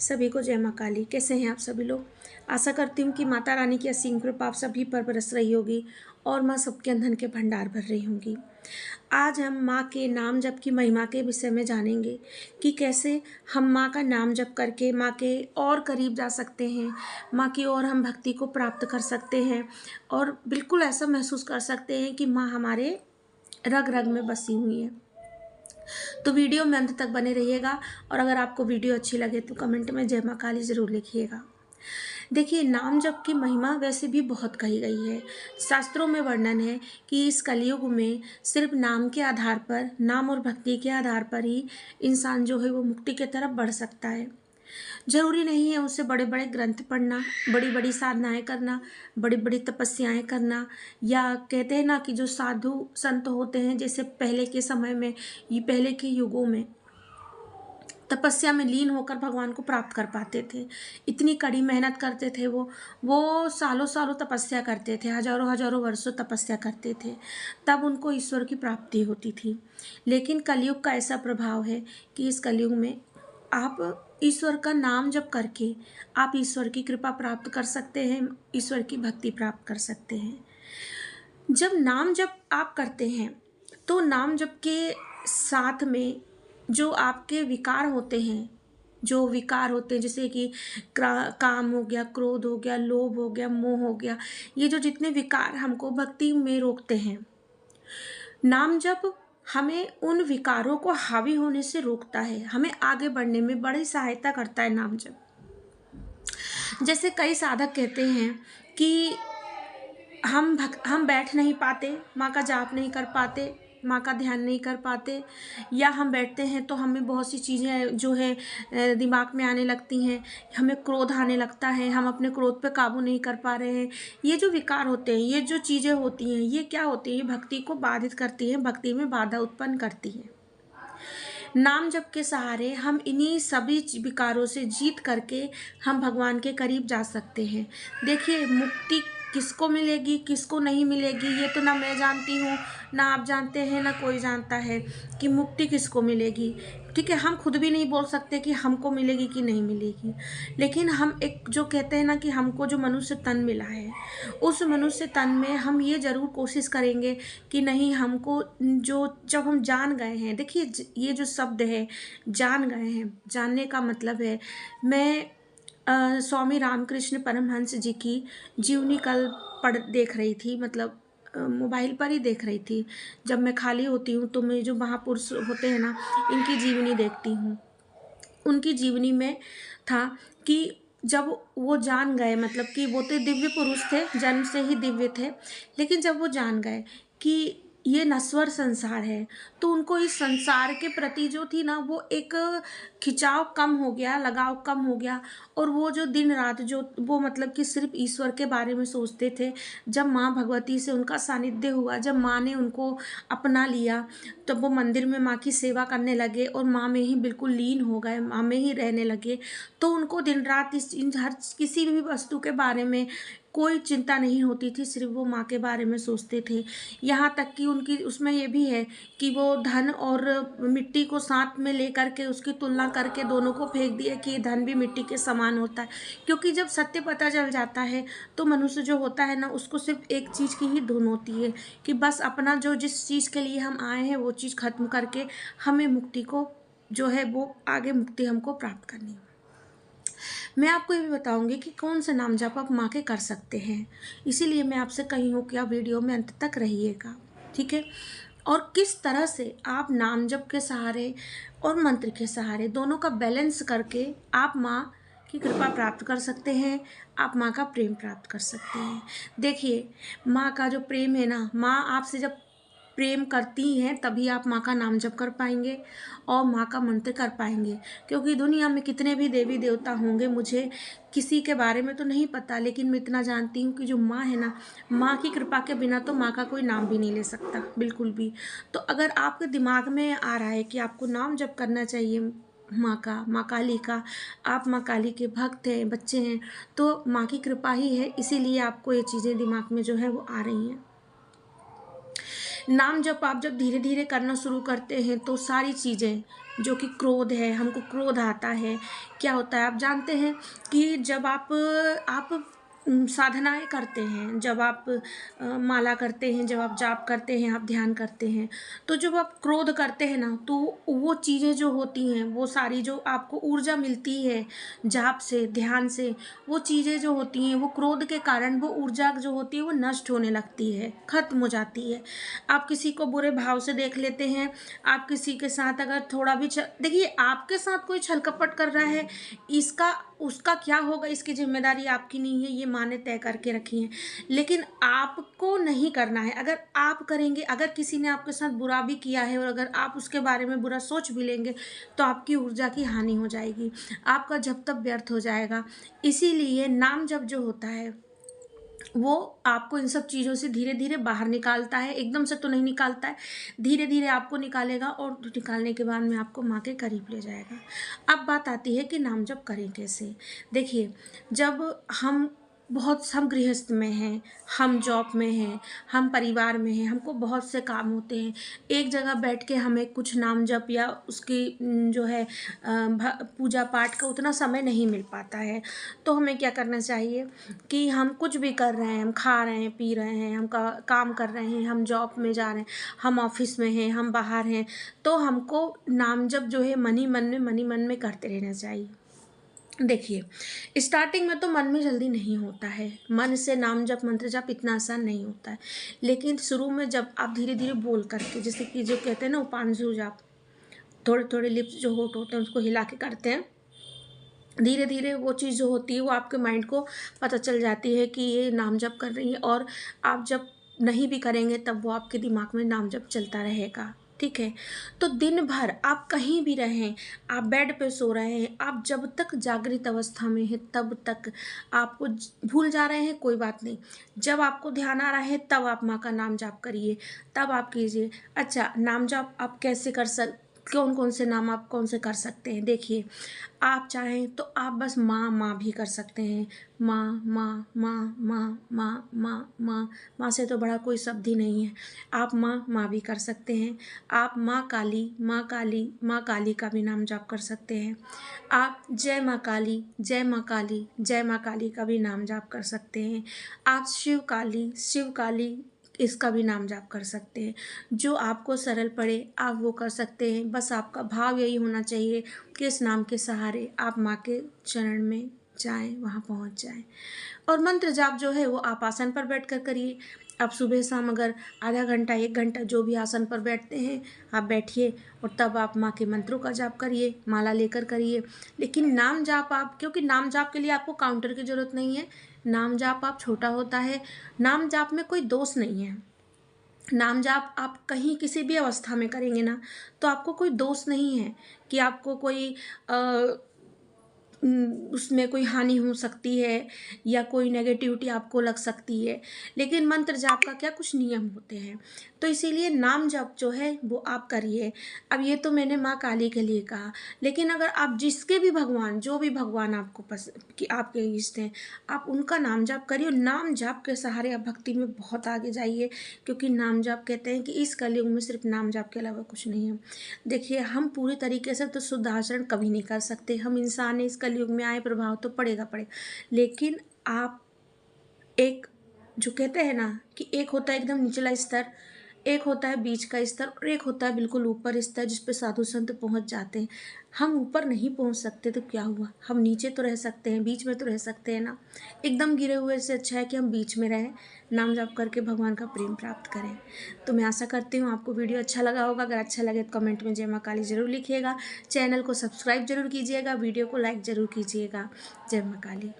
सभी को जय माँ काली। कैसे हैं आप सभी लोग? आशा करती हूँ कि माता रानी की असीम कृपा आप सभी पर बरस रही होगी और माँ सबके अंधन के भंडार भर रही होंगी। आज हम माँ के नाम जप की महिमा के विषय में जानेंगे कि कैसे हम माँ का नाम जप करके माँ के और करीब जा सकते हैं, माँ की और हम भक्ति को प्राप्त कर सकते हैं और बिल्कुल ऐसा महसूस कर सकते हैं कि माँ हमारे रग रग में बसी हुई है। तो वीडियो में अंत तक बने रहिएगा और अगर आपको वीडियो अच्छी लगे तो कमेंट में जय माँ काली ज़रूर लिखिएगा। देखिए, नाम जप की महिमा वैसे भी बहुत कही गई है। शास्त्रों में वर्णन है कि इस कलयुग में सिर्फ नाम के आधार पर, नाम और भक्ति के आधार पर ही इंसान जो है वो मुक्ति की तरफ बढ़ सकता है। ज़रूरी नहीं है उसे बड़े बड़े ग्रंथ पढ़ना, बड़ी बड़ी साधनाएं करना, बड़ी बड़ी तपस्याएं करना, या कहते हैं ना कि जो साधु संत होते हैं जैसे पहले के समय में, ये पहले के युगों में तपस्या में लीन होकर भगवान को प्राप्त कर पाते थे। इतनी कड़ी मेहनत करते थे वो सालों सालों तपस्या करते थे, हजारों हजारों वर्षों तपस्या करते थे, तब उनको ईश्वर की प्राप्ति होती थी। लेकिन कलयुग का ऐसा प्रभाव है कि इस कलयुग में आप ईश्वर का नाम जप करके आप ईश्वर की कृपा प्राप्त कर सकते हैं, ईश्वर की भक्ति प्राप्त कर सकते हैं। जब नाम जप आप करते हैं तो नाम जप के साथ में जो आपके विकार होते हैं, जैसे कि काम हो गया, क्रोध हो गया, लोभ हो गया, मोह हो गया, ये जो जितने विकार हमको भक्ति में रोकते हैं, नाम जप हमें उन विकारों को हावी होने से रोकता है, हमें आगे बढ़ने में बड़ी सहायता करता है नाम जप। जैसे कई साधक कहते हैं कि हम बैठ नहीं पाते, माँ का जाप नहीं कर पाते, माँ का ध्यान नहीं कर पाते, या हम बैठते हैं तो हमें बहुत सी चीज़ें जो है दिमाग में आने लगती हैं, हमें क्रोध आने लगता है, हम अपने क्रोध पे काबू नहीं कर पा रहे हैं। ये जो विकार होते हैं, ये जो चीज़ें होती हैं, ये क्या होती हैं? ये भक्ति को बाधित करती हैं, भक्ति में बाधा उत्पन्न करती हैं। नाम जप के सहारे हम इन्हीं सभी विकारों से जीत करके हम भगवान के करीब जा सकते हैं। देखिए, मुक्ति किसको मिलेगी, किसको नहीं मिलेगी, ये तो ना मैं जानती हूँ, ना आप जानते हैं, ना कोई जानता है कि मुक्ति किसको मिलेगी। ठीक है, हम खुद भी नहीं बोल सकते कि हमको मिलेगी कि नहीं मिलेगी, लेकिन हम एक जो कहते हैं ना कि हमको जो मनुष्य तन मिला है, उस मनुष्य तन में हम ये ज़रूर कोशिश करेंगे कि नहीं, हमको जो जब हम जान गए हैं, देखिए ये जो शब्द है जान गए हैं, जानने का मतलब है, मैं स्वामी रामकृष्ण परमहंस जी की जीवनी कल देख रही थी, मतलब मोबाइल पर ही देख रही थी। जब मैं खाली होती हूँ तो मैं जो महापुरुष होते हैं ना, इनकी जीवनी देखती हूँ। उनकी जीवनी में था कि जब वो जान गए, मतलब कि वो तो दिव्य पुरुष थे, जन्म से ही दिव्य थे, लेकिन जब वो जान गए कि ये नश्वर संसार है, तो उनको इस संसार के प्रति जो थी ना, वो एक खिंचाव कम हो गया, लगाव कम हो गया, और वो जो दिन रात जो वो मतलब कि सिर्फ ईश्वर के बारे में सोचते थे। जब माँ भगवती से उनका सानिध्य हुआ, जब माँ ने उनको अपना लिया, तब वो मंदिर में माँ की सेवा करने लगे और माँ में ही बिल्कुल लीन हो गए, माँ में ही रहने लगे। तो उनको दिन रात इन हर किसी भी वस्तु के बारे में कोई चिंता नहीं होती थी, सिर्फ वो माँ के बारे में सोचते थे। यहाँ तक कि उनकी उसमें ये भी है कि वो धन और मिट्टी को साथ में लेकर के उसकी तुलना करके दोनों को फेंक दिया कि धन भी मिट्टी के समान होता है। क्योंकि जब सत्य पता चल जाता है तो मनुष्य जो होता है ना, उसको सिर्फ एक चीज़ की ही धुन होती है कि बस अपना जो जिस चीज़ के लिए हम आए हैं वो चीज़ खत्म करके हमें मुक्ति को जो है वो आगे मुक्ति हमको प्राप्त करनी है। मैं आपको ये भी बताऊंगी कि कौन से नाम जप आप माँ के कर सकते हैं, इसीलिए मैं आपसे कही हूँ कि आप वीडियो में अंत तक रहिएगा, ठीक है। और किस तरह से आप नाम जप के सहारे और मंत्र के सहारे दोनों का बैलेंस करके आप माँ की कृपा प्राप्त कर सकते हैं, आप माँ का प्रेम प्राप्त कर सकते हैं। देखिए, माँ का जो प्रेम है ना, माँ आपसे जब प्रेम करती हैं तभी आप माँ का नाम जप कर पाएंगे और माँ का मंत्र कर पाएंगे। क्योंकि दुनिया में कितने भी देवी देवता होंगे, मुझे किसी के बारे में तो नहीं पता, लेकिन मैं इतना जानती हूँ कि जो माँ है ना, माँ की कृपा के बिना तो माँ का कोई नाम भी नहीं ले सकता, बिल्कुल भी। तो अगर आपके दिमाग में आ रहा है कि आपको नाम जप करना चाहिए माँ का, माँ काली का, आप माँ काली के भक्त हैं, बच्चे हैं, तो माँ की कृपा ही है, इसीलिए आपको ये चीज़ें दिमाग में जो है वो आ रही हैं। नाम जप आप जब धीरे धीरे करना शुरू करते हैं तो सारी चीज़ें जो कि क्रोध है, हमको क्रोध आता है, क्या होता है आप जानते हैं कि जब आप साधनाएँ करते हैं, जब आप माला करते हैं, जब आप जाप करते हैं, आप ध्यान करते हैं, तो जब आप क्रोध करते हैं ना, तो वो चीज़ें जो होती हैं, वो सारी जो आपको ऊर्जा मिलती है जाप से, ध्यान से, वो चीज़ें जो होती हैं, वो क्रोध के कारण वो ऊर्जा जो होती है वो नष्ट होने लगती है, खत्म हो जाती है। आप किसी को बुरे भाव से देख लेते हैं, आप किसी के साथ अगर थोड़ा भी देखिए, आपके साथ कोई छल कपट कर रहा है, इसका उसका क्या होगा, इसकी ज़िम्मेदारी आपकी नहीं है, ये माँ ने तय करके रखी है। लेकिन आपको नहीं करना है। अगर आप करेंगे, अगर किसी ने आपके साथ बुरा भी किया है और अगर आप उसके बारे में बुरा सोच भी लेंगे, तो आपकी ऊर्जा की हानि हो जाएगी, आपका जप तप व्यर्थ हो जाएगा। इसीलिए नाम जप जो होता है वो आपको इन सब चीज़ों से धीरे धीरे बाहर निकालता है, एकदम से तो नहीं निकालता है, धीरे धीरे आपको निकालेगा और निकालने के बाद में आपको माँ के करीब ले जाएगा। अब बात आती है कि नाम जप करें कैसे। देखिए, जब हम गृहस्थ में हैं, हम जॉब में हैं, हम परिवार में हैं, हमको बहुत से काम होते हैं, एक जगह बैठ के हमें कुछ नाम जप या उसकी जो है पूजा पाठ का उतना समय नहीं मिल पाता है। तो हमें क्या करना चाहिए कि हम कुछ भी कर रहे हैं, हम खा रहे हैं, पी रहे हैं, हम काम कर रहे हैं, हम जॉब में जा रहे हैं, हम ऑफिस में हैं, हम बाहर हैं, तो हमको नाम जप जो है मन ही मन में करते रहना चाहिए। देखिए, स्टार्टिंग में तो मन में जल्दी नहीं होता है, मन से नाम जप मंत्र जप इतना आसान नहीं होता है, लेकिन शुरू में जब आप धीरे धीरे बोल करके, जैसे कि जो कहते हैं ना उपांशु जाप, थोड़े थोड़े लिप्स जो होठ होते हैं उसको हिला के करते हैं, धीरे धीरे वो चीज़ जो होती है वो आपके माइंड को पता चल जाती है कि ये नाम जप कर रही है, और आप जब नहीं भी करेंगे तब वो आपके दिमाग में नाम जप चलता रहेगा। ठीक है, तो दिन भर आप कहीं भी रहें, आप बेड पे सो रहे हैं, आप जब तक जागृत अवस्था में हैं तब तक आपको भूल जा रहे हैं कोई बात नहीं, जब आपको ध्यान आ रहा है तब आप माँ का नाम जाप करिए, तब आप कीजिए। अच्छा, नाम जाप आप कैसे कौन कौन से नाम आप कौन से कर सकते हैं। देखिए, आप चाहें तो आप बस माँ माँ भी कर सकते हैं, माँ माँ माँ माँ माँ माँ माँ, माँ से तो बड़ा कोई शब्द ही नहीं है, आप माँ माँ भी कर सकते हैं। आप माँ काली माँ काली माँ काली का भी नाम जाप कर सकते हैं। आप जय माँ काली जय माँ काली जय माँ काली का भी नाम जाप कर सकते हैं। आप शिव काली इसका भी नाम जाप कर सकते हैं। जो आपको सरल पड़े आप वो कर सकते हैं, बस आपका भाव यही होना चाहिए कि इस नाम के सहारे आप माँ के चरण में जाएं, वहाँ पहुँच जाएं। और मंत्र जाप जो है वो आप आसन पर बैठकर करिए। आप सुबह शाम अगर आधा घंटा 1 घंटा जो भी आसन पर बैठते हैं आप बैठिए, और तब आप माँ के मंत्रों का जाप करिए, माला लेकर करिए। लेकिन नाम जाप आप, क्योंकि नाम जाप के लिए आपको काउंटर की ज़रूरत नहीं है, नाम जाप आप छोटा होता है, नाम जाप में कोई दोष नहीं है। नाम जाप आप कहीं किसी भी अवस्था में करेंगे ना, तो आपको कोई दोष नहीं है कि आपको कोई उसमें कोई हानि हो सकती है या कोई नेगेटिविटी आपको लग सकती है। लेकिन मंत्र जाप का क्या कुछ नियम होते हैं, तो इसीलिए नाम जप जो है वो आप करिए। अब ये तो मैंने माँ काली के लिए कहा, लेकिन अगर आप जिसके भी भगवान, जो भी भगवान आपको पसंद कि आपके इष्ट हैं, आप उनका नाम जाप करिए। और नाम जाप के सहारे आप भक्ति में बहुत आगे जाइए, क्योंकि नाम जाप कहते हैं कि इस कलयुग में सिर्फ नाम जाप के अलावा कुछ नहीं है। देखिए, हम पूरी तरीके से तो शुद्ध आचरण कभी नहीं कर सकते, हम इंसान हैं, इस कलयुग में आए, प्रभाव तो पड़ेगा, लेकिन आप एक, जो कहते हैं ना कि एक होता है एकदम निचला स्तर, एक होता है बीच का स्तर, और एक होता है बिल्कुल ऊपर स्तर जिस पे साधु संत पहुंच जाते हैं। हम ऊपर नहीं पहुंच सकते तो क्या हुआ, हम नीचे तो रह सकते हैं, बीच में तो रह सकते हैं ना। एकदम गिरे हुए से अच्छा है कि हम बीच में रहें, नाम जाप करके भगवान का प्रेम प्राप्त करें। तो मैं आशा करती हूँ आपको वीडियो अच्छा लगा होगा। अगर अच्छा लगे तो कमेंट में जय माँ काली जरूर लिखिएगा, चैनल को सब्सक्राइब जरूर कीजिएगा, वीडियो को लाइक जरूर कीजिएगा। जय माँ काली।